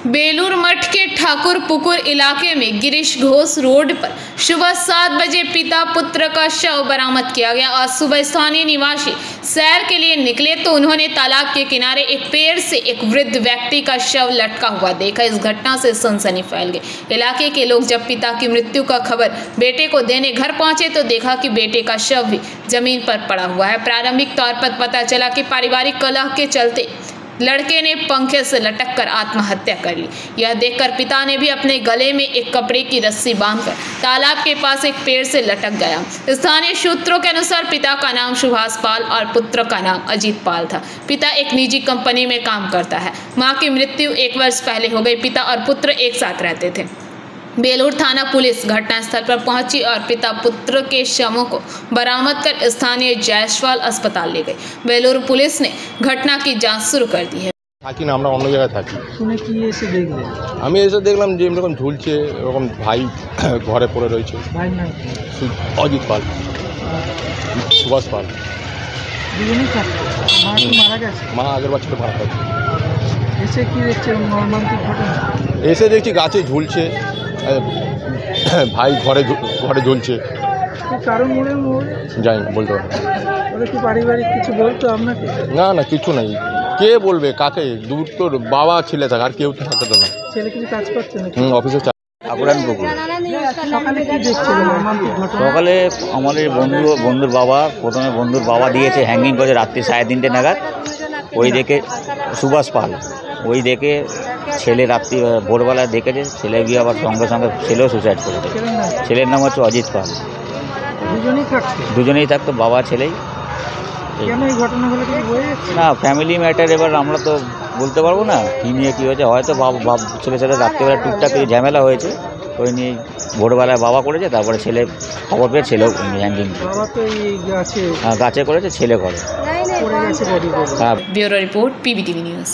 बेलूर मठ के ठाकुर पुकुर इलाके में गिरीश घोष रोड पर सुबह 7 बजे पिता पुत्र का शव बरामद किया गया। आज सुबह स्थानीय निवासी सैर के लिए निकले तो उन्होंने तालाब के किनारे एक पेड़ से एक वृद्ध व्यक्ति का शव लटका हुआ देखा। इस घटना से सनसनी फैल गई। इलाके के लोग जब पिता की मृत्यु का खबर बेटे को देने घर पहुंचे तो देखा कि बेटे का शव भी जमीन पर पड़ा हुआ है। प्रारंभिक तौर पर पता चला कि पारिवारिक कलह के चलते लड़के ने पंखे से लटक कर आत्महत्या कर ली। यह देखकर पिता ने भी अपने गले में एक कपड़े की रस्सी बांधकर तालाब के पास एक पेड़ से लटक गया। स्थानीय सूत्रों के अनुसार पिता का नाम सुभाष पाल और पुत्र का नाम अजीत पाल था। पिता एक निजी कंपनी में काम करता है। मां की मृत्यु 1 वर्ष पहले हो गई। पिता और पुत्र एक साथ रहते थे। बेलूर थाना पुलिस घटनास्थल पर पहुंची और पिता पुत्र के शवों को बरामद कर स्थानीय जायसवाल अस्पताल ले गए। बेलूर पुलिस ने घटना की जांच शुरू कर दी है। থাকি না, আমরা অন্য জায়গায় থাকি। শুনে কি এসে দেখলেন? আমি এসে দেখলাম যে এরকম ঝুলছে, এরকম ভাই ঘরে পড়ে রয়েছে। ভাইয়ের নাম অজিত পাল, সুভাষ পাল। দুজনেই থাকতো। মা কি মারা গেছে? মা আগের বছর মারা গেছে। এসে কি দেখছেন মর্মান্তিক ঘটনা? এসে দেখছি গাছে ঝুলছে, ভাই ঘরে ঝুলছে। কি কারণ মনে জানি না, বলতে পারবো না। ওরা কি পারিবারিক কিছু বলতো আপনাকে? না না, কিছু নাই। কে বলবে কাকে? দূর তোর বাবা ছেলে থাকে, আর কেউ তো থাকে তো না। ছেলে কি কাজ করছে না? অফিসে সকালে কি দেখছেন মর্মান্তিক ঘটনা? সকালে আমাদের বন্ধুর বাবা, প্রথমে বন্ধুর বাবা দিয়েছে হ্যাঙ্গিং করেছে রাত্রি 3:30 নাগাদ। ওই দেখে সুভাষ পাল, ওই দেখে ছেলে রাত্রি ভোরবেলা দেখেছে, ছেলে গিয়ে আবার সঙ্গে সঙ্গে ছেলেও সুসাইড করেছে। ছেলের নাম হচ্ছে অজিত পাল। দুজনেই থাকতো, বাবা ছেলেই। না, ফ্যামিলি ম্যাটার, এবার আমরা তো বলতে পারবো না কী নিয়ে কী হয়েছে। হয়তো ছেলের সাথে রাত্রিবেলা টুকটাক কিছু ঝামেলা হয়েছে, ওই নিয়ে ভোরবেলায় বাবা করেছে, তারপরে ছেলে খবর পেয়ে ছেলেও হ্যাঙ্গিং গাছে করেছে, ছেলে করে। Bureau report, PBTV news.